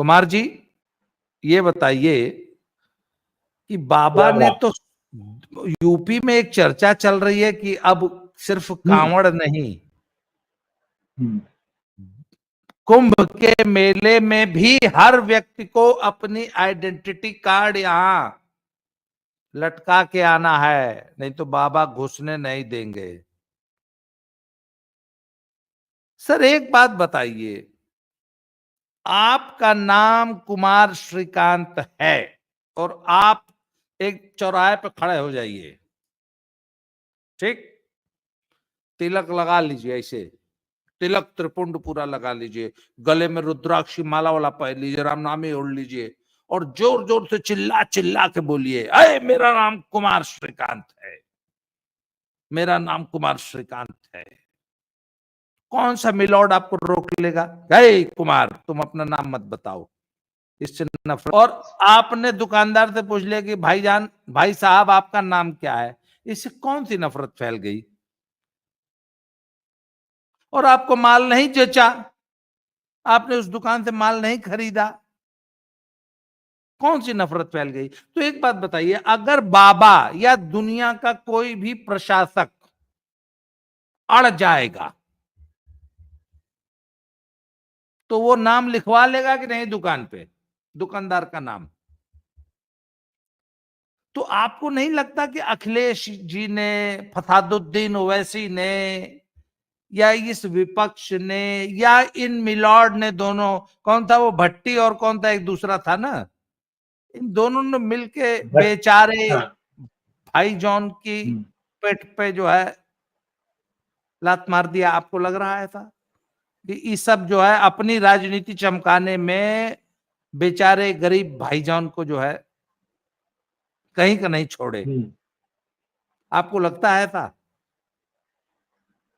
कुमार जी, ये बताइए कि बाबा ने तो यूपी में एक चर्चा चल रही है कि अब सिर्फ कांवड़ नहीं, कुंभ के मेले में भी हर व्यक्ति को अपनी आइडेंटिटी कार्ड यहां लटका के आना है, नहीं तो बाबा घुसने नहीं देंगे। सर एक बात बताइए, आपका नाम कुमार श्रीकांत है और आप एक चौराहे पे खड़े हो जाइए, ठीक, तिलक लगा लीजिए, ऐसे तिलक त्रिपुंड पूरा लगा लीजिए, गले में रुद्राक्षी माला वाला पहन लीजिए, राम नामी ओढ़ लीजिए और जोर जोर से चिल्ला चिल्ला के बोलिए, अरे मेरा नाम कुमार श्रीकांत है, मेरा नाम कुमार श्रीकांत है। कौन सा मिलॉर्ड आपको रोक लेगा? हे कुमार, तुम अपना नाम मत बताओ, इससे नफरत। और आपने दुकानदार से पूछ लिया कि भाईजान, भाई साहब आपका नाम क्या है, इससे कौन सी नफरत फैल गई? और आपको माल नहीं जचा, आपने उस दुकान से माल नहीं खरीदा, कौन सी नफरत फैल गई? तो एक बात बताइए, अगर बाबा या दुनिया का कोई भी प्रशासक अड़ जाएगा तो वो नाम लिखवा लेगा कि नहीं दुकान पे, दुकानदार का नाम? तो आपको नहीं लगता कि अखिलेश जी ने, फसादुद्दीन ओवैसी ने, या इस विपक्ष ने, या इन मिलॉर्ड ने, दोनों, कौन था वो, भट्टी और कौन था एक दूसरा था ना, इन दोनों ने मिलके बेचारे भाई जॉन की पेट पे जो है लात मार दिया? आपको लग रहा है था कि ये सब जो है अपनी राजनीति चमकाने में बेचारे गरीब भाईजान को जो है कहीं का नहीं छोड़े? आपको लगता है था?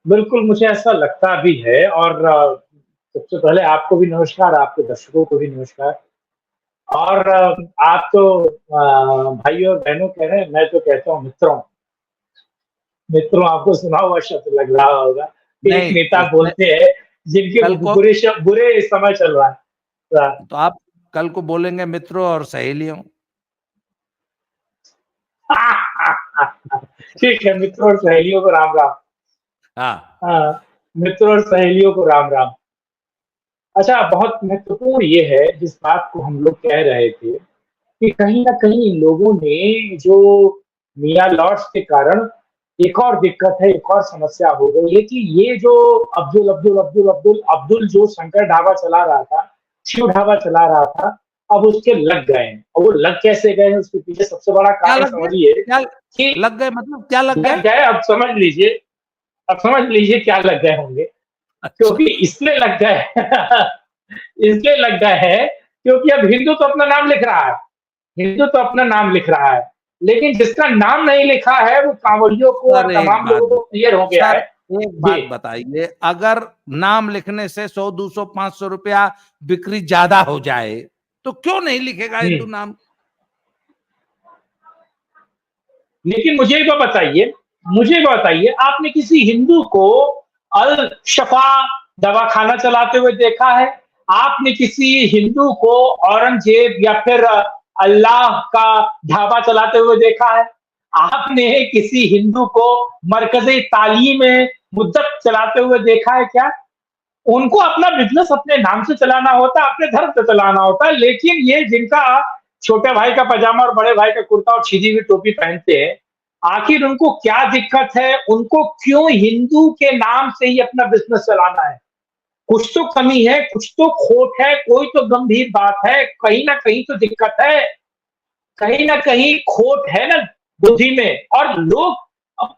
बिल्कुल, मुझे ऐसा लगता भी है। और सबसे पहले आपको भी नमस्कार, आपके दर्शकों को भी नमस्कार। और आप तो भाई और बहनों कह रहे हैं, मैं तो कहता हूँ मित्रों। मित्रों आपको सुना हुआ शब्द लग रहा होगा, एक नेता बोलते हैं जिनके बुरे समय चल रहा है, तो आप कल को बोलेंगे मित्रों और सहेलियों। ठीक है, मित्रों और सहेलियों को राम राम। हाँ, मित्रों और सहेलियों को राम राम। अच्छा, बहुत महत्वपूर्ण ये है जिस बात को हम लोग कह रहे थे कि कहीं ना कहीं इन लोगों ने जो मियां लॉर्ड्स के कारण एक और दिक्कत है, एक और समस्या हो गई है कि ये जो अब्दुल अब्दुल अब्दुल अब्दुल अब्दुल जो शंकर ढाबा चला रहा था, शिव ढाबा चला रहा था, अब उसके लग गए हैं। और वो लग कैसे गए हैं, उसके पीछे सबसे बड़ा कारण समझिए कि लग गए, मतलब क्या लग गए? अब समझ लीजिए, अब समझ लीजिए क्या लग गए होंगे। क्योंकि इसलिए लग गए इसलिए लग गए हैं क्योंकि अब हिंदू तो अपना नाम लिख रहा है, हिंदू तो अपना नाम लिख रहा है, लेकिन जिसका नाम नहीं लिखा है वो कांवड़ियों को और तमाम लोगों को क्लियर हो गया है। एक बात बताइए, अगर नाम लिखने से 100, 200, 500 रुपया बिक्री ज्यादा हो जाए तो क्यों नहीं लिखेगा हिंदू नाम? लेकिन मुझे बताइए, आपने किसी हिंदू को अल शफा दवाखाना चलाते हुए देखा है? आपने किसी हिंदू को औरंगजेब या फिर अल्लाह का ढाबा चलाते हुए देखा है? आपने किसी हिंदू को मरकज़े तालीम मुद्दत चलाते हुए देखा है क्या? उनको अपना बिजनेस अपने नाम से चलाना होता, अपने धर्म से चलाना होता। लेकिन ये जिनका छोटे भाई का पजामा और बड़े भाई का कुर्ता और छिदी हुई टोपी पहनते हैं, आखिर उनको क्या दिक्कत है? उनको क्यों हिंदू के नाम से ही अपना बिजनेस चलाना है? कुछ तो कमी है, कुछ तो खोट है, कोई तो गंभीर बात है, कहीं ना कहीं तो दिक्कत है, कहीं ना कहीं खोट है ना बुद्धि में। और लोग,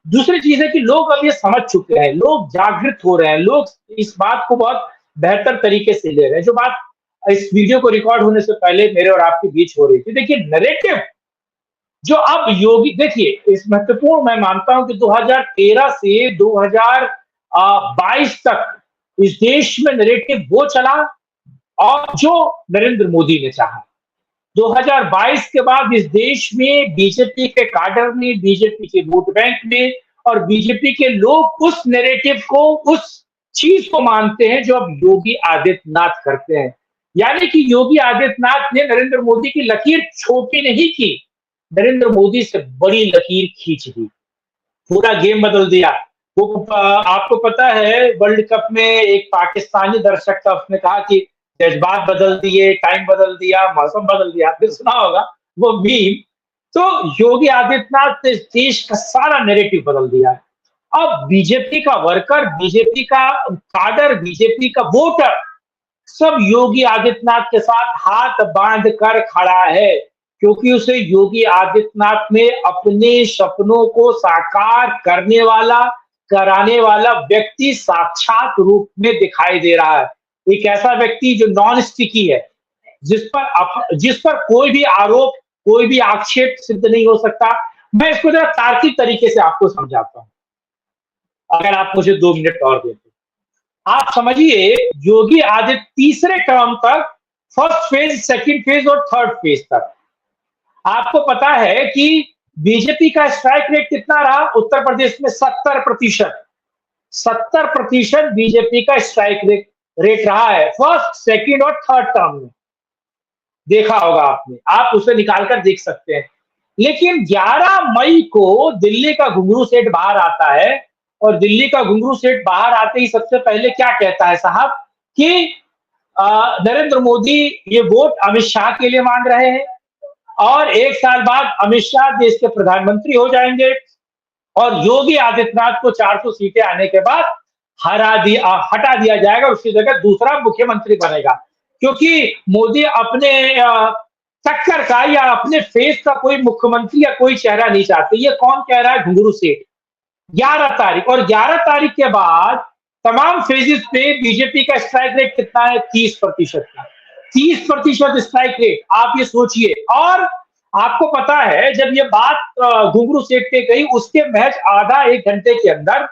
दूसरी चीज है कि लोग अब ये समझ चुके हैं, लोग जागृत हो रहे हैं, लोग इस बात को बहुत बेहतर तरीके से ले रहे हैं। जो बात इस वीडियो को रिकॉर्ड होने से पहले मेरे और आपके बीच हो रही थी, देखिए नैरेटिव जो अब योगी, देखिए इस महत्वपूर्ण, मैं मानता हूं कि 2013 से 2022 तक इस देश में नैरेटिव वो चला और जो नरेंद्र मोदी ने चाहा। 2022 के बाद इस देश में बीजेपी के काडर में, बीजेपी के वोट बैंक में और बीजेपी के लोग उस नैरेटिव को, उस चीज को मानते हैं जो अब योगी आदित्यनाथ करते हैं। यानी कि योगी आदित्यनाथ ने नरेंद्र मोदी की लकीर छोटी नहीं की, नरेंद्र मोदी से बड़ी लकीर खींच दी, पूरा गेम बदल दिया। वो आपको पता है वर्ल्ड कप में एक पाकिस्तानी दर्शक था, उसने कहा कि जज्बात बदल दिए, टाइम बदल दिया, मौसम बदल दिया, आपने सुना होगा वो मीम। तो योगी आदित्यनाथ ने देश का सारा नैरेटिव बदल दिया है। अब बीजेपी का वर्कर, बीजेपी का काडर, बीजेपी का वोटर सब योगी आदित्यनाथ के साथ हाथ बांध कर खड़ा है, क्योंकि उसे योगी आदित्यनाथ में अपने सपनों को साकार करने वाला, कराने वाला व्यक्ति साक्षात रूप में दिखाई दे रहा है। एक ऐसा व्यक्ति जो नॉन स्टिकी है, जिस पर कोई भी आरोप, कोई भी आक्षेप सिद्ध नहीं हो सकता। मैं इसको जरा तार्किक तरीके से आपको समझाता हूं, अगर आप मुझे 2 मिनट और दें। आप समझिए, योगी आदित्य तीसरे टर्म तक, फर्स्ट फेज, सेकंड फेज और थर्ड फेज तक, आपको पता है कि बीजेपी का स्ट्राइक रेट कितना रहा उत्तर प्रदेश में? 70%। 70% बीजेपी का स्ट्राइक रेट रहा है फर्स्ट, सेकंड और थर्ड टर्म में। देखा होगा आपने, आप उसे निकालकर देख सकते हैं। लेकिन 11 मई को दिल्ली का घुंघरू सेठ बाहर आता है, और दिल्ली का घुंघरू सेठ बाहर आते ही सबसे पहले क्या कहता है साहब कि नरेंद्र मोदी ये वोट अमित शाह के लिए मांग रहे हैं, और 1 साल बाद अमित शाह देश के प्रधानमंत्री हो जाएंगे, और योगी आदित्यनाथ को 400 सीटें आने के बाद हटा दिया जाएगा, उसकी जगह दूसरा मुख्यमंत्री बनेगा। क्योंकि मोदी अपने टक्कर का या अपने फेस का कोई मुख्यमंत्री या कोई चेहरा नहीं चाहते। ये कौन कह रहा है? घुंघरू सेठ। 11 तारीख, और 11 तारीख के बाद तमाम फेजेस पे बीजेपी का स्ट्राइक रेट कितना है? 30% का। 30% स्ट्राइक रेट, आप ये सोचिए। और आपको पता है, जब ये बात घुंघरू सेठ पे गई, उसके महज आधा 1 घंटे के अंदर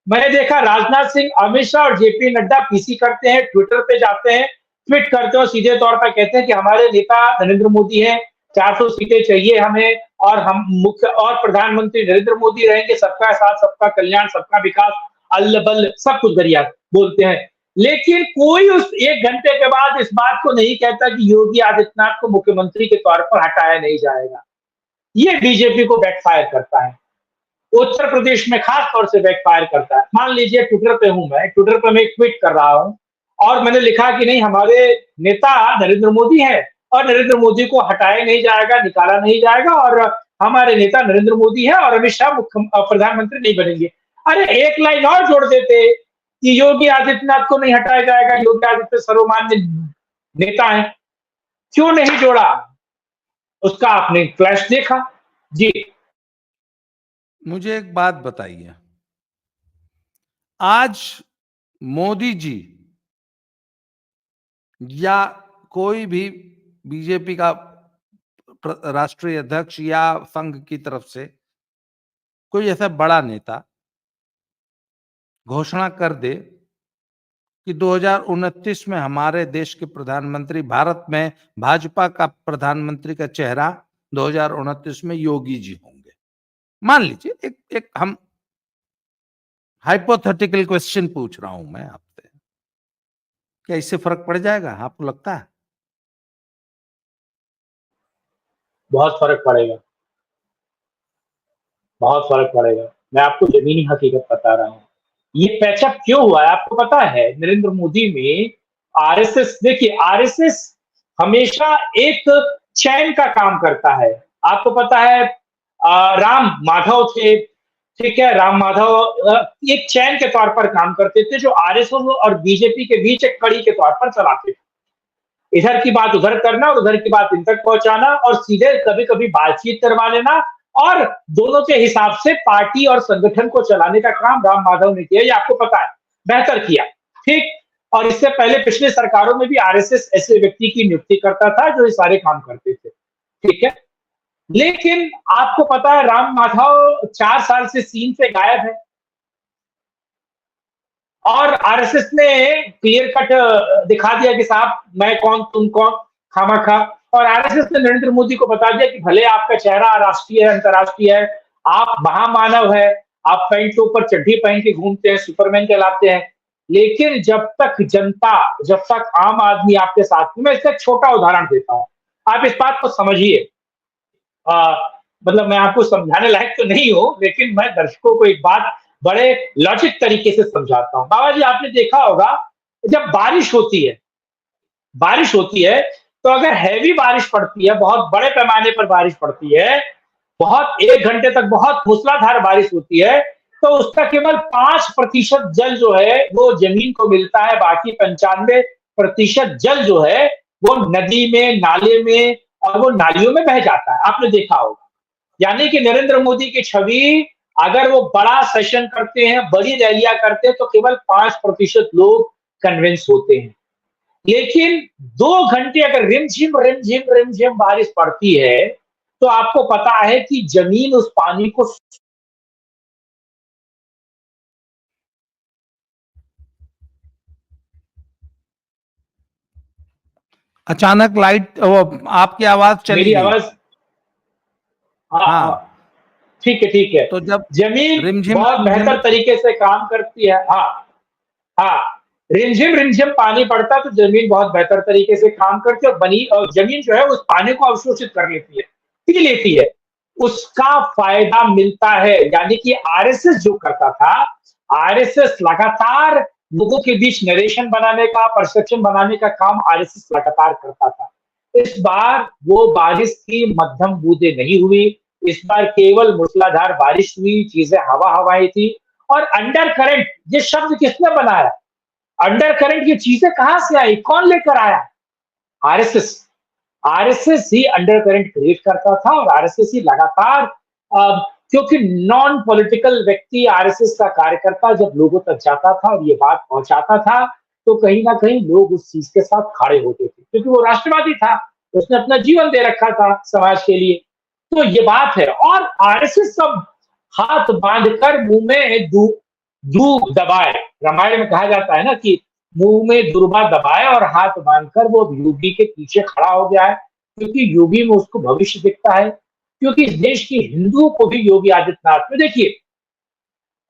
मैंने देखा राजनाथ सिंह, अमित शाह और जेपी नड्डा पीसी करते हैं, ट्विटर पे जाते हैं, ट्वीट करते हैं और सीधे तौर पर कहते हैं कि हमारे नेता नरेंद्र मोदी हैं, 400 सीटें चाहिए हमें, और हम मुख्य और प्रधानमंत्री नरेंद्र मोदी रहेंगे, सबका साथ, सबका कल्याण, सबका विकास, अल्ल बल्ल सब कुछ गरिया बोलते हैं। लेकिन कोई उस 1 घंटे के बाद इस बात को नहीं कहता कि योगी आदित्यनाथ को मुख्यमंत्री के तौर पर हटाया नहीं जाएगा। ये बीजेपी को बैकफायर करता है, उत्तर प्रदेश में खास तौर से बैकफायर करता है। मान लीजिए ट्विटर पे हूं मैं, ट्विटर पे मैं एक ट्वीट कर रहा हूं और मैंने लिखा कि नहीं, हमारे नेता नरेंद्र मोदी है और नरेंद्र मोदी को हटाया नहीं जाएगा, निकाला नहीं जाएगा, और हमारे नेता नरेंद्र मोदी है और अमित शाह प्रधानमंत्री नहीं बनेंगे। अरे एक लाइन और जोड़ देते कि योगी आदित्यनाथ को नहीं हटाया जाएगा, योगी आदित्य सर्वमान्य नेता है। क्यों नहीं जोड़ा? उसका आपने फ्लैश देखा जी। मुझे एक बात बताइए, आज मोदी जी या कोई भी बीजेपी का राष्ट्रीय अध्यक्ष या संघ की तरफ से कोई ऐसा बड़ा नेता घोषणा कर दे कि 2029 में हमारे देश के प्रधानमंत्री, भारत में भाजपा का प्रधानमंत्री का चेहरा 2029 में योगी जी होंगे। मान लीजिए, एक हम हाइपोथेटिकल क्वेश्चन पूछ रहा हूं मैं आपसे, क्या इससे फर्क पड़ जाएगा आपको लगता है? बहुत फर्क पड़ेगा, बहुत फर्क पड़ेगा। मैं आपको जमीनी हकीकत बता रहा हूं। ये पैचअप क्यों हुआ है आपको पता है? नरेंद्र मोदी में आरएसएस, देखिए आरएसएस हमेशा एक चैन का काम करता है। आपको पता है राम माधव थे, ठीक है, राम माधव एक चैन के तौर पर काम करते थे, जो आरएसएस और बीजेपी के बीच एक कड़ी के तौर पर चलाते थे। इधर की बात उधर करना और उधर की बात इन तक पहुंचाना, और सीधे कभी कभी बातचीत करवा लेना, और दोनों के हिसाब से पार्टी और संगठन को चलाने का काम राम माधव ने किया। ये आपको पता है, बेहतर किया, ठीक। और इससे पहले पिछले सरकारों में भी आरएसएस ऐसे व्यक्ति की नियुक्ति करता था जो ये सारे काम करते थे, ठीक है। लेकिन आपको पता है राम माधव 4 साल से सीन से गायब है, और आरएसएस ने क्लियर कट दिखा दिया कि साहब मैं कौन तुम कौन, खामाखा। और आरएसएस ने नरेंद्र मोदी को बता दिया कि भले आपका चेहरा राष्ट्रीय है, अंतर्राष्ट्रीय है, आप महामानव है, आप पैंट के ऊपर चड्डी पहन के घूमते हैं, सुपरमैन कहलाते हैं, लेकिन जब तक जनता, जब तक आम आदमी आपके साथ में, मैं इसका एक छोटा उदाहरण देता हूं, आप इस बात को समझिए। आ, मतलब मैं आपको समझाने लायक तो नहीं हूं, लेकिन मैं दर्शकों को एक बात बड़े लॉजिक तरीके से समझाता हूं। बाबा जी, आपने देखा होगा जब बारिश होती है तो अगर हैवी बारिश पड़ती है, बहुत बड़े पैमाने पर बारिश पड़ती है, बहुत 1 घंटे तक बहुत मूसलाधार बारिश होती है, तो उसका केवल 5% जल जो है वो जमीन को मिलता है, बाकी 95% जल जो है वो नदी में, नाले में और वो नालियों में बह जाता है। आपने देखा होगा। यानी कि नरेंद्र मोदी की छवि, अगर वो बड़ा सेशन करते हैं, बड़ी रैलियां करते हैं, तो केवल 5% लोग कन्विंस होते हैं। लेकिन 2 घंटे अगर रिमझिम रिमझिम रिमझिम बारिश पड़ती है, तो आपको पता है कि जमीन उस पानी को, अचानक लाइट, वो आपकी आवाज चली मेरी गई। आवाज, हाँ हाँ, हाँ, ठीक है ठीक है। तो जब जमीन रिमझिम बहुत रिमझिम, बेहतर तरीके से काम करती है। हाँ हाँ, रिमझिम रिमझिम पानी पड़ता है तो जमीन बहुत बेहतर तरीके से काम करती है, और बनी और जमीन जो है उस पानी को अवशोषित कर लेती है, पी लेती है, उसका फायदा मिलता है। यानी कि आरएसएस जो करता था, आरएसएस लगातार लोगों के बीच नरेशन बनाने का, परसेप्शन बनाने का काम आरएसएस लगातार करता था। इस बार वो बारिश की मध्यम बूंदें नहीं हुई, इस बार केवल मूसलाधार बारिश हुई, चीजें हवा हवाई थी। और अंडर करंट, ये शब्द किसने बनाया? अंडर करंट, ये चीजें कहां से आई, कौन लेकर आया? आरएसएस। आरएसएस ही अंडर करंट क्रिएट करता था, और आरएसएस ही लगातार, क्योंकि नॉन पॉलिटिकल व्यक्ति, आरएसएस का कार्यकर्ता जब लोगों तक जाता था और ये बात पहुंचाता था, तो कहीं ना कहीं लोग उस चीज के साथ खड़े होते थे, क्योंकि वो राष्ट्रवादी था, उसने अपना जीवन दे रखा था समाज के लिए। तो ये बात है। और आरएसएस सब हाथ बांधकर मुंह में दूब दबाए, रामायण में कहा जाता है ना कि मुंह में दुर्बा दबाए और हाथ बांधकर वो योगी के पीछे खड़ा हो गया है, क्योंकि योगी में उसको भविष्य दिखता है। क्योंकि इस देश के हिंदुओं को भी योगी आदित्यनाथ में, देखिए,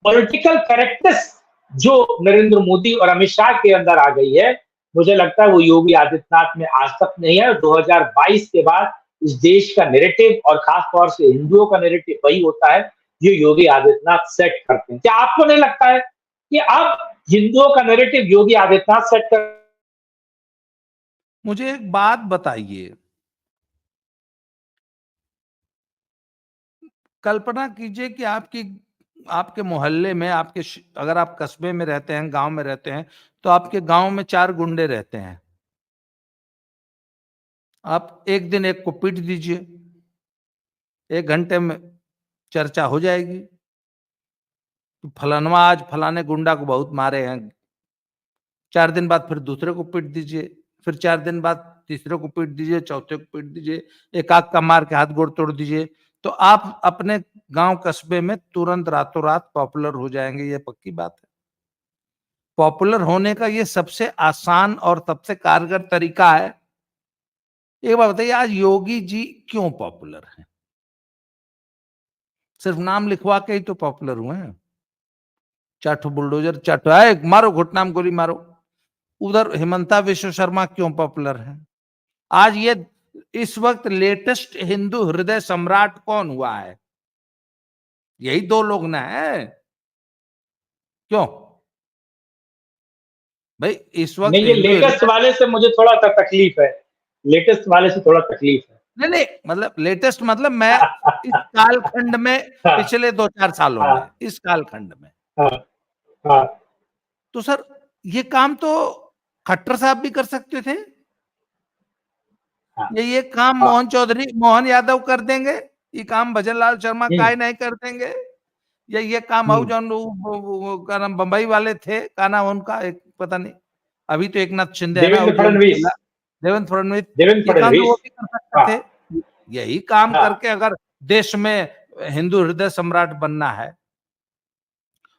पॉलिटिकल करेक्टनेस जो नरेंद्र मोदी और अमित शाह के अंदर आ गई है, मुझे लगता है वो योगी आदित्यनाथ में आज तक नहीं है। 2022 के बाद इस देश का नैरेटिव, और खास तौर से हिंदुओं का नैरेटिव वही होता है जो योगी आदित्यनाथ सेट करते हैं। क्या आपको नहीं लगता है कि अब हिंदुओं का नैरेटिव योगी आदित्यनाथ सेट कर? मुझे एक बात बताइए, कल्पना कीजिए कि आपके मोहल्ले में, अगर आप कस्बे में रहते हैं, गांव में रहते हैं, तो आपके गांव में 4 गुंडे रहते हैं। आप एक दिन एक को पीट दीजिए, 1 घंटे में चर्चा हो जाएगी। तो फलानवा आज फलाने गुंडा को बहुत मारे हैं। 4 दिन बाद फिर दूसरे को पीट दीजिए, फिर 4 दिन बाद तीसरे को पीट दीजिए, चौथे को पीट दीजिए, एक आग का मार के हाथ गोड़ तोड़ दीजिए। तो आप अपने गांव कस्बे में तुरंत रातों रात पॉपुलर हो जाएंगे, ये पक्की बात है। पॉपुलर होने का ये सबसे आसान और सबसे कारगर तरीका है। एक बात बताइए, आज योगी जी क्यों पॉपुलर हैं? सिर्फ नाम लिखवा के ही तो पॉपुलर हुए हैं। चाटो बुलडोजर चाटो आए, मारो घुटना में गोली मारो। उधर हिमंता विश्व शर्मा क्यों पॉपुलर है? आज ये इस वक्त लेटेस्ट हिंदू हृदय सम्राट कौन हुआ है? यही 2 लोग ना है। क्यों भाई? इस वक्त नहीं, ये हिंदू लेटेस्ट हृदय, वाले से मुझे थोड़ा तकलीफ है, लेटेस्ट वाले से थोड़ा तकलीफ है। नहीं नहीं, मतलब लेटेस्ट मतलब मैं इस कालखंड में, हाँ पिछले 2-4 सालों में, हाँ इस कालखंड में। हाँ हाँ तो सर, ये काम तो खट्टर साहब भी कर सकते थे। हाँ ये काम हाँ। मोहन चौधरी, मोहन यादव कर देंगे। ये काम भजन लाल शर्मा हम्म काय नहीं कर देंगे। या ये काम हाउ हम्म जॉन, वो का नाम बंबई वाले थे, का नाम उनका, एक पता नहीं, अभी तो एकनाथ शिंदे है ना, वो देवेंद्र जो फडणवीस। देवेंद्र फडणवीस। देवेंद्र ये काम तो वो फडणवीस। भी कर सकते हाँ थे। यही काम हाँ। करके अगर देश में हिंदू हृदय सम्राट बनना है,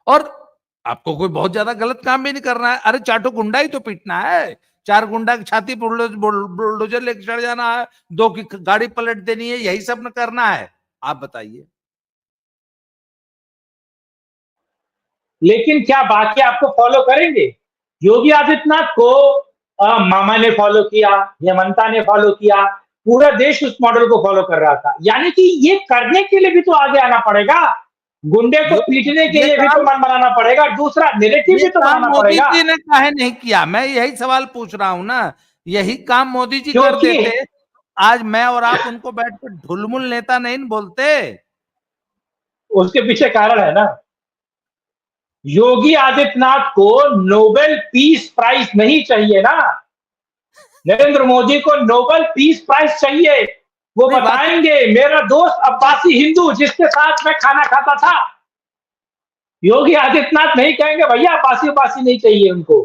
और आपको कोई बहुत ज्यादा गलत काम भी नहीं करना है। अरे चाटो गुंडा ही तो पीटना है। 4 गुंडा की छाती बुलडोजर लेके चढ़ जाना है, 2 की गाड़ी पलट देनी है, यही सब न करना है। आप बताइए। लेकिन क्या बाकी आपको फॉलो करेंगे? योगी आदित्यनाथ को मामा ने फॉलो किया, हेमंता ने फॉलो किया, पूरा देश उस मॉडल को फॉलो कर रहा था। यानी कि ये करने के लिए भी तो आगे आना पड़ेगा, गुंडे को पीटने के लिए भी तो मन बनाना पड़ेगा, दूसरा नैरेटिव भी तो बनाना मोदी पड़ेगा। जी ने काहे नहीं किया? मैं यही सवाल पूछ रहा हूं ना, यही काम मोदी जी कर क्योंकि देते, आज मैं और आप उनको बैठ कर ढुलमुल नेता नहीं बोलते। उसके पीछे कारण है ना, योगी आदित्यनाथ को नोबेल पीस प्राइज नहीं चाहिए ना, नरेंद्र मोदी को नोबेल पीस प्राइज चाहिए। वो बताएंगे मेरा दोस्त अब्बासी हिंदू जिसके साथ मैं खाना खाता था, योगी आदित्यनाथ नहीं कहेंगे भैया अब्बासी अब्बासी नहीं चाहिए उनको,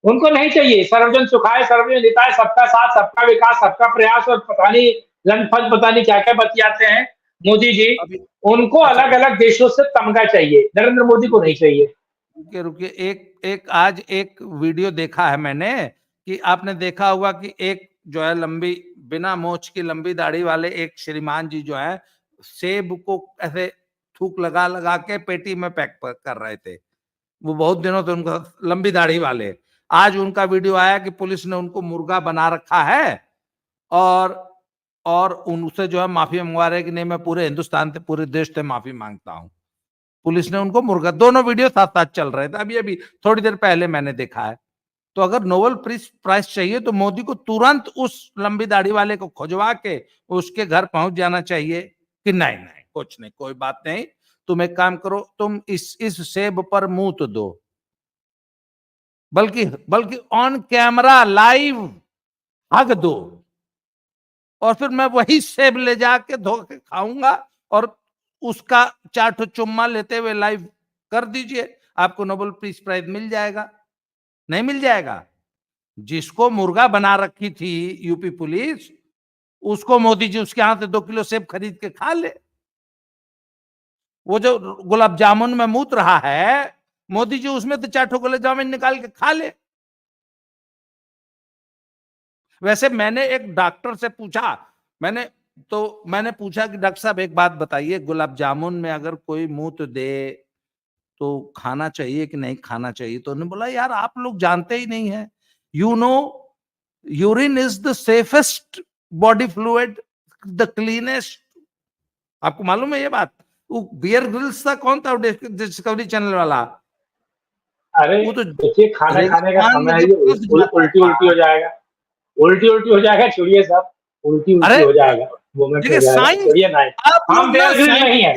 उनको नहीं चाहिए। सर्वजन सुखाए सर्वजन हिताय, सबका साथ सबका विकास सबका प्रयास, और पता नहीं लंफन पता नहीं क्या क्या बतियाते हैं मोदी जी। उनको अलग अलग देशों से तमगा चाहिए, नरेंद्र मोदी को नहीं चाहिए। रुकिए रुकिए, एक आज एक वीडियो देखा है मैंने कि आपने देखा होगा कि एक जो है लंबी बिना मोछ की लंबी दाढ़ी वाले एक श्रीमान जी जो है सेब को ऐसे थूक लगा लगा के पेटी में पैक कर रहे थे। वो बहुत दिनों से उनका लंबी दाढ़ी वाले, आज उनका वीडियो आया कि पुलिस ने उनको मुर्गा बना रखा है और उनसे जो है माफी मंगवा रहे कि नहीं मैं पूरे हिंदुस्तान से पूरे देश से माफी मांगता हूं। पुलिस ने उनको मुर्गा, दोनों वीडियो साथ साथ चल रहे थे, अभी थोड़ी देर पहले मैंने देखा है। तो अगर नोबेल प्राइज चाहिए तो मोदी को तुरंत उस लंबी दाढ़ी वाले को खुजवा के उसके घर पहुंच जाना चाहिए कि नहीं नहीं कुछ नहीं, कोई बात नहीं, तुम एक काम करो, तुम इस सेब पर मूत दो, बल्कि बल्कि ऑन कैमरा लाइव हग दो, और फिर मैं वही सेब ले जाके धो के खाऊंगा और उसका 4 चुम्मा लेते हुए लाइव कर दीजिए, आपको नोबेल पीस प्राइज मिल जाएगा। नहीं मिल जाएगा? जिसको मुर्गा बना रखी थी यूपी पुलिस, उसको मोदी जी उसके यहां से 2 किलो सेब खरीद के खा ले। वो जो गुलाब जामुन में मूत रहा है, मोदी जी उसमें तो 4 गुलाब जामुन निकाल के खा ले। वैसे मैंने एक डॉक्टर से पूछा, मैंने पूछा कि डॉक्टर साहब एक बात बताइए, गुलाब जामुन में अगर कोई मूत दे तो खाना चाहिए कि नहीं खाना चाहिए? तो उन्होंने बोला यार आप लोग जानते ही नहीं है, you know urine is the safest body fluid, the cleanest. आपको मालूम है ये बात? वो बियर ग्रिल्स था, कौन था डिस्कवरी चैनल वाला, अरे वो तो देखिए खाना खाने का रेगिस्तान में समय है, जब फंस गया उल्टी था। उल्टी हो जाएगा, उल्टी उल्टी हो जाएगा, छोड़िए साहब, उल्टी उल्टी अरे हो जाएगा, वोमिट देखिए हो जाएगा, साइंस, छोड़िए ना, आप हम लोग ना बेयर ग्रिल नहीं है।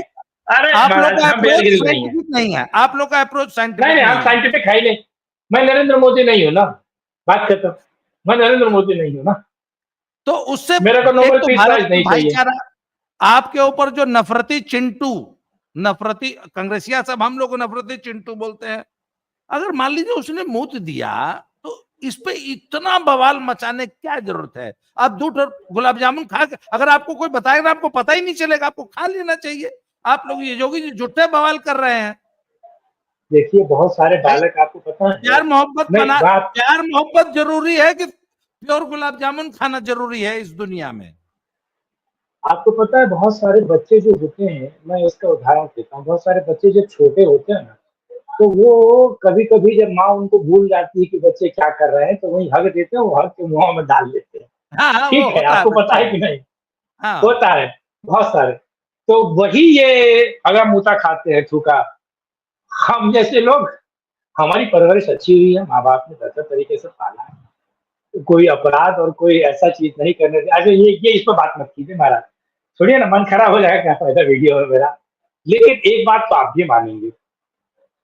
अरे आप लोग महाराज का हम बेयर अप्रोच ग्रिल नहीं है, साइंटिफिक नहीं है, आप लोग का अप्रोच नहीं साइंटिफिक नहीं हम नहीं है। साइंटिफिक है ही नहीं, मैं नरेंद्र मोदी नहीं हूं ना, बात खत्म, मैं नरेंद्र मोदी नहीं हूं ना, तो उससे मेरे को एक नोबेल तो पीस भारत प्राइज का नहीं चाहिए। भाईचारा, आपके ऊपर जो नफरती चिंटू, नफरती कांग्रेसिया सब हम लोग को नफरती चिंटू बोलते हैं, अगर मान लीजिए उसने मूत दिया तो इस पे इतना बवाल मचाने की क्या जरूरत है? आप 2 गुलाब जामुन खा के, अगर आपको कोई बताएगा आपको पता ही नहीं चलेगा, आपको खा लेना चाहिए। आप लोग ये योगी जी झूठे बवाल कर रहे हैं। देखिए बहुत सारे भाई डायलॉग आपको पता है, प्यार मोहब्बत नहीं बात, प्यार मोहब्बत जरूरी है कि प्योर गुलाब जामुन खाना जरूरी है इस दुनिया में? आपको पता है बहुत सारे बच्चे जो होते हैं, मैं इसका उदाहरण देता हूँ, बहुत सारे बच्चे जब छोटे होते हैं ना, तो वो कभी कभी जब माँ उनको भूल जाती है कि बच्चे क्या कर रहे हैं, तो वही हग देते हैं, वो हग के मुंह में डाल लेते हैं। हाँ हाँ वो ठीक है, होता है आपको पता बच्चों है में। कि नहीं? हाँ होता है, बहुत सारे। तो वही ये हगा मूता खाते हैं, थूका। हम जैसे लोग, हमारी परवरिश अच्छी हुई है, माँ बाप ने बेहतर तरीके से पाला है, तो कोई अपराध और कोई ऐसा चीज नहीं करने दे। अच्छा ये इस पर बात मत कीजिए महाराज, छोड़िए ना, मन खराब हो जाएगा, क्या फायदा वीडियो में मेरा। लेकिन एक बात तो आप भी मानेंगे,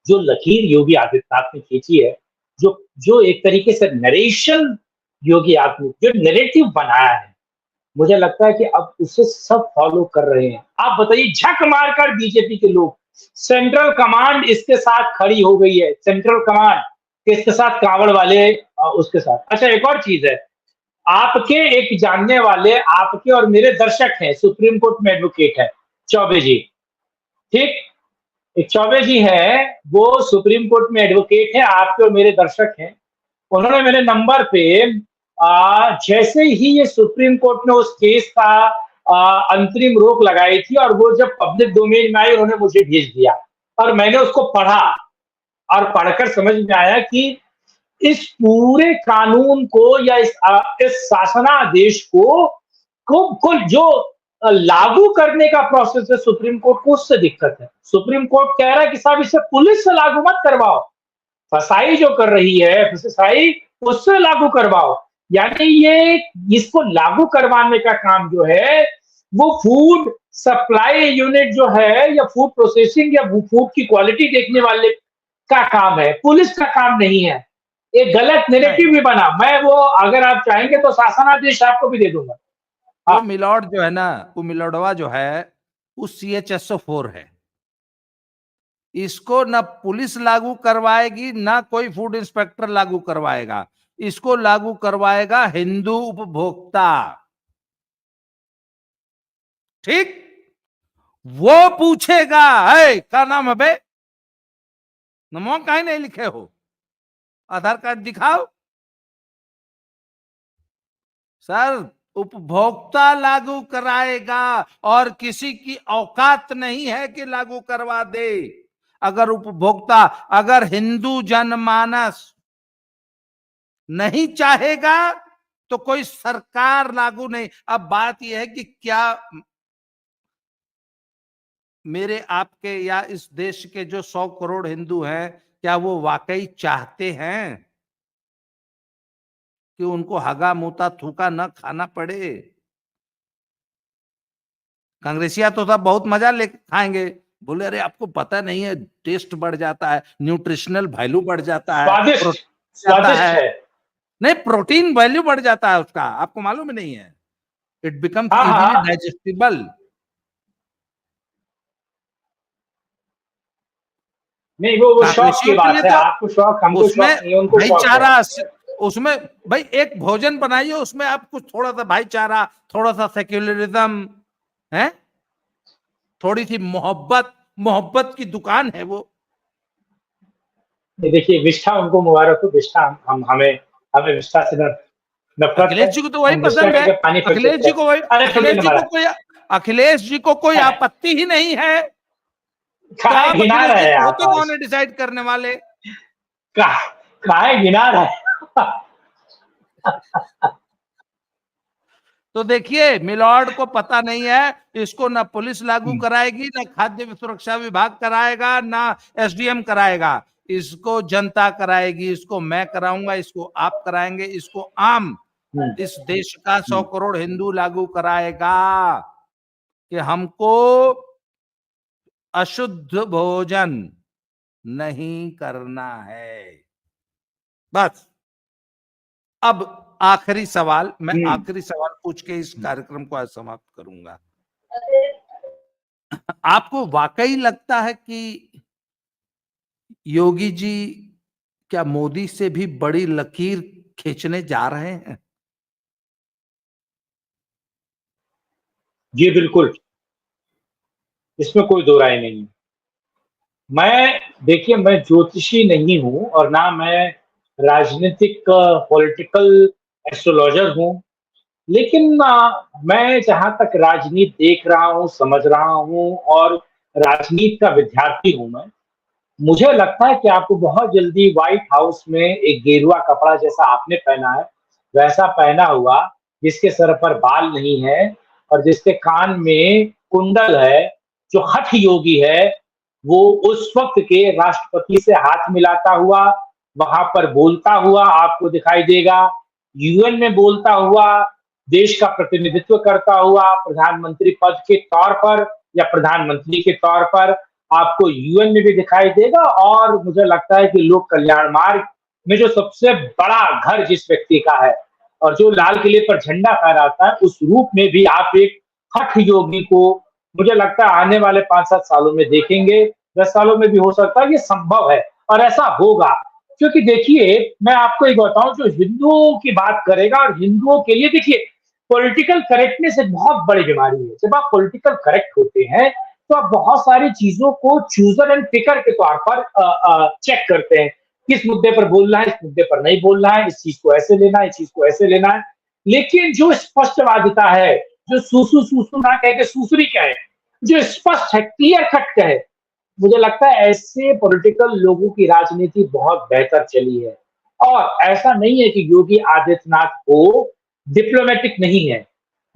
जो लकीर योगी आदित्यनाथ ने खींची है, जो जो एक तरीके से नरेशन योगी आदित्यनाथ जो नरेटिव बनाया है, मुझे लगता है कि अब उसे सब फॉलो कर रहे हैं। आप बताइए, झक मारकर बीजेपी के लोग, सेंट्रल कमांड इसके साथ खड़ी हो गई है, सेंट्रल कमांड इसके साथ, कांवड़ वाले उसके साथ। अच्छा एक और चीज है, आपके एक जानने वाले, आपके और मेरे दर्शक हैं, सुप्रीम कोर्ट में एडवोकेट है चौबे जी, ठीक, एक चौबे जी है, वो सुप्रीम कोर्ट में एडवोकेट है, आपके और मेरे दर्शक हैं। उन्होंने मेरे नंबर पे जैसे ही ये सुप्रीम कोर्ट ने उस केस का अंतरिम रोक लगाई थी, और वो जब पब्लिक डोमेन में आई, उन्होंने मुझे भेज दिया और मैंने उसको पढ़ा, और पढ़कर समझ में आया कि इस पूरे कानून को या इस शासनादेश को जो लागू करने का प्रोसेस है सुप्रीम कोर्ट को, उससे दिक्कत है। सुप्रीम कोर्ट कह रहा है कि साहब इसे पुलिस से लागू मत करवाओ, फसाई जो कर रही है फसाई उससे लागू करवाओ। यानी ये इसको लागू करवाने का काम जो है वो फूड सप्लाई यूनिट जो है या फूड प्रोसेसिंग या फूड की क्वालिटी देखने वाले का काम है, पुलिस का काम नहीं है। एक गलत नैरेटिव भी बना। मैं वो अगर आप चाहेंगे तो शासनादेश आपको भी दे दूंगा। वो मिलॉर्ड जो है ना, वो मिलॉर्डवा जो है वो CHSO 4 है। इसको ना पुलिस लागू करवाएगी ना कोई फूड इंस्पेक्टर लागू करवाएगा, इसको लागू करवाएगा हिंदू उपभोक्ता। ठीक, वो पूछेगा है क्या नाम है बे, नमो कहीं नहीं लिखे हो, आधार कार्ड दिखाओ। सर उपभोक्ता लागू कराएगा और किसी की औकात नहीं है कि लागू करवा दे। अगर उपभोक्ता, अगर हिंदू जनमानस नहीं चाहेगा तो कोई सरकार लागू नहीं। अब बात यह है कि क्या मेरे आपके या इस देश के जो 100 करोड़ हिंदू हैं, क्या वो वाकई चाहते हैं कि उनको हगा मूता थूका न खाना पड़े? कांग्रेसिया तो सब बहुत मजा ले खाएंगे, बोले अरे आपको पता नहीं है, टेस्ट बढ़ जाता है, न्यूट्रिशनल वैल्यू बढ़ जाता है, स्वादिष्ट स्वादिष्ट है। नहीं प्रोटीन वैल्यू बढ़ जाता है उसका, आपको मालूम नहीं है, इट बिकम्स हाँ इजीली हाँ डाइजेस्टिबल। नहीं, वो शौक की कांग्रेसियों के लिए बात है। तो आपको शौक, हमको शौक उसमें नहीं है, उनको शौक है। भाईचारा, उसमें भाई एक भोजन बनाइए, उसमें आप कुछ थोड़ा सा भाईचारा, थोड़ा सा सेक्युलरिज्म है, थोड़ी सी मोहब्बत, मोहब्बत की दुकान है वो। देखिए विष्ठा उनको मुबारक हो, विष्ठा हम हमें हमें विष्ठा से नफरत है। अखिलेश जी को तो वही हम विष्ठा पसंद है, के पानी फेंक अखिलेश देते जी हैं। को वही, अरे छोड़िए अखिलेश ना जी को महाराज, कोई, अखिलेश जी को कोई आपत्ति ही नहीं है, तो काहे आप गिना अखिलेश जी रहे हैं को आप होते आज? कौन है डिसाइड करने वाले? का, काहे गिना रहे हैं? तो देखिए मिलॉर्ड को पता नहीं है, इसको ना पुलिस लागू कराएगी, ना खाद्य सुरक्षा विभाग कराएगा, ना SDM कराएगा, इसको जनता कराएगी। इसको मैं कराऊंगा, इसको आप कराएंगे, इसको आम इस देश का 100 करोड़ हिंदू लागू कराएगा कि हमको अशुद्ध भोजन नहीं करना है। बस अब आखिरी सवाल, मैं आखिरी सवाल पूछ के इस कार्यक्रम को आज समाप्त करूंगा। आपको वाकई लगता है कि योगी जी क्या मोदी से भी बड़ी लकीर खींचने जा रहे हैं? जी बिल्कुल, इसमें कोई दो राय नहीं है। मैं देखिए, मैं ज्योतिषी नहीं हूं और ना मैं राजनीतिक पॉलिटिकल एस्ट्रोलॉजर हूं, लेकिन मैं जहां तक राजनीति देख रहा हूं, समझ रहा हूं और राजनीति का विद्यार्थी हूं मैं, मुझे लगता है कि आपको बहुत जल्दी व्हाइट हाउस में एक गेरुआ कपड़ा जैसा आपने पहना है वैसा पहना हुआ, जिसके सर पर बाल नहीं है और जिसके कान में कुंडल है, जो हठ योगी है, वो उस वक्त के राष्ट्रपति से हाथ मिलाता हुआ वहां पर बोलता हुआ आपको दिखाई देगा। UN में बोलता हुआ, देश का प्रतिनिधित्व करता हुआ प्रधानमंत्री पद के तौर पर या प्रधानमंत्री के तौर पर आपको UN में भी दिखाई देगा। और मुझे लगता है कि लोक कल्याण मार्ग में जो सबसे बड़ा घर जिस व्यक्ति का है और जो लाल किले पर झंडा फहराता है, उस रूप में भी आप एक हठ योगी को मुझे लगता है आने वाले 5-7 सालों में देखेंगे। 10 सालों में भी हो सकता है, ये संभव है और ऐसा होगा। क्योंकि देखिए, मैं आपको एक बताऊं, जो हिंदुओं की बात करेगा और हिंदुओं के लिए, देखिए पॉलिटिकल करेक्टनेस एक बहुत बड़ी बीमारी है। जब आप पॉलिटिकल करेक्ट होते हैं तो आप बहुत सारी चीजों को चूजर एंड पिकर के तौर पर चेक करते हैं, किस मुद्दे पर बोलना है, इस मुद्दे पर नहीं बोलना है, इस चीज को ऐसे लेना है, इस चीज को ऐसे लेना है। लेकिन जो स्पष्टवादिता है, जो सूसू सूसू ना कह के सूसरी कहे, जो स्पष्ट है, क्लियर कट कहे, मुझे लगता है ऐसे पॉलिटिकल लोगों की राजनीति बहुत बेहतर चली है। और ऐसा नहीं है कि योगी आदित्यनाथ को डिप्लोमेटिक नहीं है,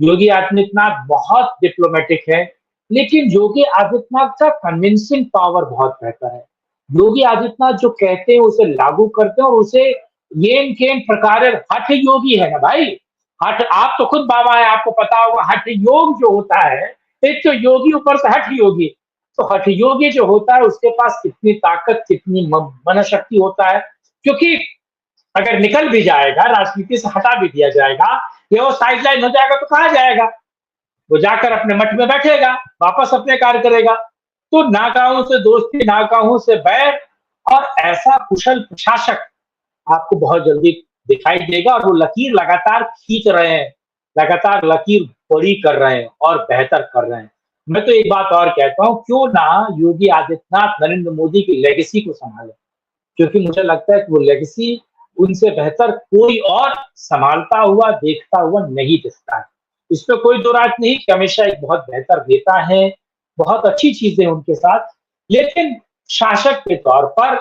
योगी आदित्यनाथ बहुत डिप्लोमेटिक है, लेकिन योगी आदित्यनाथ का कन्विंसिंग पावर बहुत बेहतर है। योगी आदित्यनाथ जो कहते हैं उसे लागू करते हैं, और उसे येन केन प्रकार हठ योगी है ना भाई। हठ, आप तो खुद बाबा है, आपको पता होगा हठ योग जो होता है, एक तो योगी ऊपर से हठ योगी, तो हठ योगी जो होता है उसके पास कितनी ताकत, कितनी मनशक्ति होता है, क्योंकि अगर निकल भी जाएगा, राजनीति से हटा भी दिया जाएगा, ये वो साइड लाइन हो जाएगा, तो कहां जाएगा? वो जाकर अपने मठ में बैठेगा, वापस अपने कार्य करेगा। तो नाकाओं से दोस्ती, नाकाओं से बैर, और ऐसा कुशल प्रशासक आपको बहुत जल्दी दिखाई देगा, और वो लकीर लगातार खींच रहे हैं, लगातार लकीर बड़ी कर रहे हैं और बेहतर कर रहे हैं। मैं तो एक बात और कहता हूं, क्यों ना योगी आदित्यनाथ नरेंद्र मोदी की लेगेसी को संभाले, क्योंकि मुझे लगता है कि वो लेगेसी उनसे बेहतर कोई और संभालता हुआ, देखता हुआ नहीं दिखता है। इसमें कोई दो रात नहीं कि हमेशा एक बहुत बेहतर नेता है, बहुत अच्छी चीजें उनके साथ, लेकिन शासक के तौर पर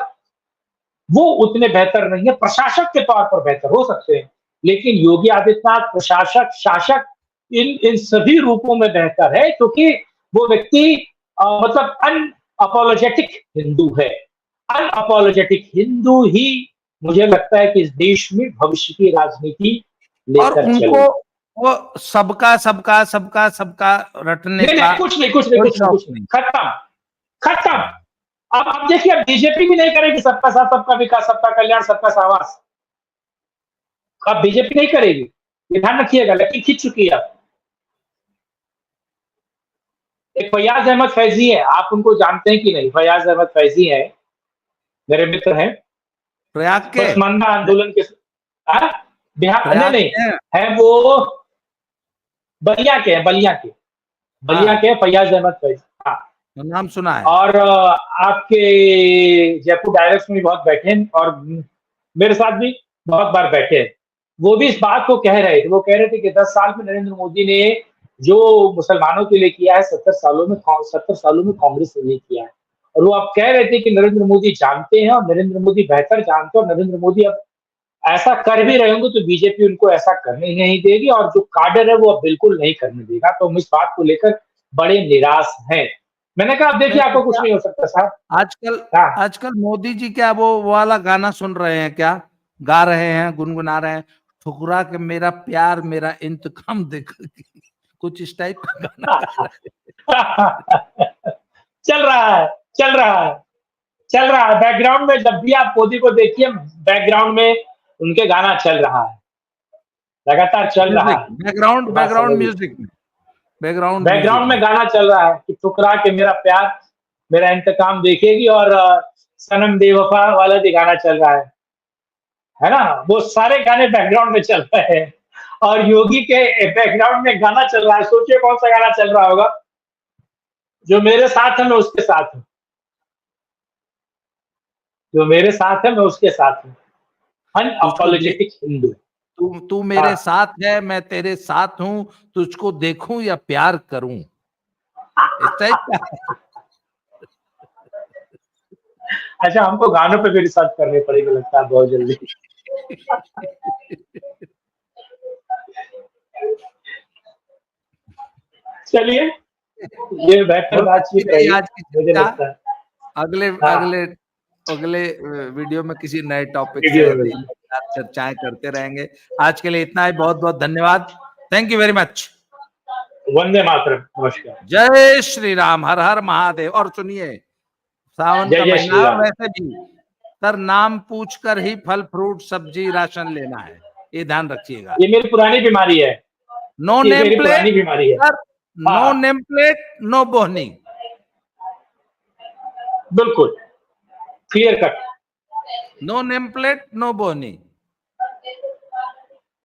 वो उतने बेहतर नहीं है। प्रशासक के तौर पर बेहतर हो सकते हैं, लेकिन योगी आदित्यनाथ प्रशासक, शासक, इन सभी रूपों में बेहतर है, क्योंकि वो व्यक्ति मतलब अनअपोलोजेटिक हिंदू है। अनअपोलोजेटिक हिंदू ही मुझे लगता है कि इस देश में भविष्य की राजनीति और लेकर उनको चलेगी। वो सबका सबका सबका सबका रटने नहीं, का नहीं, कुछ नहीं, कुछ नहीं, कोई कुछ नहीं, शौक कुछ नहीं, नहीं। खत्म, खत्म। अब देखिए, अब बीजेपी भी नहीं करेगी सबका साथ, सबका विकास, सबका कल्याण, सबका सहवास। अब बीजेपी नहीं करेगी, ये ध्यान रखिएगा, लेकिन खींच चुकी है अब। एक फैयाज अहमद फैजी है, आप उनको जानते हैं कि नहीं? फैयाज अहमद फैजी है, मेरे मित्र हैं, प्रयाग के पसमानदा आंदोलन के बिहार, नहीं प्रयाग नहीं, के है वो बलिया के हैं, बलिया के, बलिया हाँ, के फैयाज अहमद फैजी। हाँ, नाम सुना है। और आपके जयपुर डायरेक्ट में भी बहुत बैठे हैं, और मेरे साथ भी बहुत बार बैठे हैं। वो भी इस बात को कह रहे थे, वो कह रहे थे कि 10 साल में नरेंद्र मोदी ने जो मुसलमानों के लिए किया है, 70 सालों में कांग्रेस ने नहीं किया है। और वो अब कह रहे थे कि नरेंद्र मोदी जानते हैं, और नरेंद्र मोदी बेहतर जानते हैं, और नरेंद्र मोदी अब ऐसा कर भी रहे होंगे तो बीजेपी उनको ऐसा करने ही नहीं देगी, और जो काडर है वो अब बिल्कुल नहीं करने देगा। तो हम इस बात को लेकर बड़े निराश हैं। मैंने कहा, अब देखिए, नहीं तो आपको कुछ क्या नहीं हो सकता साहब। आजकल हाँ, आजकल मोदी जी क्या वो वाला गाना सुन रहे हैं क्या? गा रहे हैं, गुनगुना रहे हैं, ठुकरा के मेरा प्यार मेरा इंतकाम देख कुछ इस टाइप का गाना गा रहे चल रहा है, चल रहा है, चल रहा है। बैकग्राउंड में जब भी आप मोदी को देखिए, बैकग्राउंड में उनके गाना चल रहा है, लगातार चल रहा म्यूजिक, है। बैकग्राउंड ये बात बैकग्राउंड समझिए, म्यूजिक में बैकग्राउंड म्यूजिक बैकग्राउंड में में गाना चल रहा है कि ठुकरा के मेरा प्यार मेरा इंतकाम देखेगी, और सनम बेवफा वाला भी गाना चल रहा है ना? वो सारे गाने बैकग्राउंड में चल रहे हैं, और योगी के बैकग्राउंड में गाना चल रहा है। सोचिए कौन सा गाना चल रहा होगा? जो मेरे साथ है मैं उसके साथ हूँ, जो मेरे साथ है मैं उसके साथ हूँ, तुझको देख अनअपोलोजेटिक हिंदू। तू मेरे हाँ, साथ है, मैं तेरे साथ हूँ, तुझको देखूं या प्यार करूं, इस टाइप का। अच्छा, हमको गानों पे भी रिसर्च करनी पड़ेगी लगता है बहुत जल्दी। चलिए, ये बेहतर बहुत अच्छी बातचीत रही रही, आज की मुझे चर्चा। लगता है। अगले हाँ, अगले अगले वीडियो में किसी नए टॉपिक से वीडियो ऐसे में। ही मजेदार चर्चाएं करते रहेंगे। आज के लिए इतना ही, बहुत बहुत धन्यवाद। Thank you very much. Vande Mataram, नमस्कार। जय श्री राम, हर हर महादेव। और सुनिए, सावन जय का जय महीना श्री है, और राम। वैसे भी सर नाम पूछ कर ही फल फ्रूट सब्जी राशन लेना है, ये ध्यान रखिएगा। ये मेरी पुरानी बीमारी है, नो ये नेम मेरी प्लेट पुरानी बीमारी है। सर, नो हाँ, नेम प्लेट नो बोहनी। बिल्कुल, clear cut. No name plate no बोहनी।